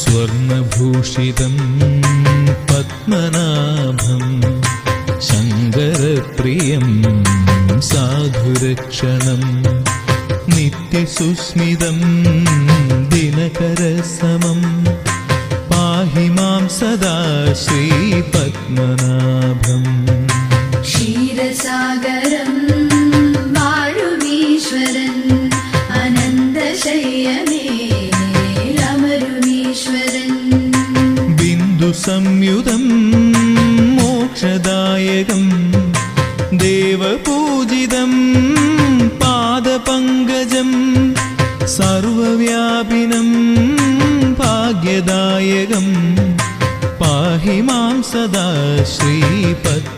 സ്വർണഭൂഷിതം പത്മനാഭം ശങ്കരപ്രിയം സാധുരക്ഷണം നിത്യസുസ്മിതം ദിനകരസമം പാഹി മാം സദാ ശ്രീപത്മനാഭം. ക്ഷീരസാഗരം വാഴുമീശ്വരൻ അനന്തശയ്യമേ അമരുമീശ്വരൻ. ബിന്ദുസംയുതം മോക്ഷദായകം ദേവപൂജിതം പാദപങ്കജം സർവവ്യാപിനം ഭാഗ്യദായകം പാഹി മാം സദാ ശ്രീപത്മനാഭം.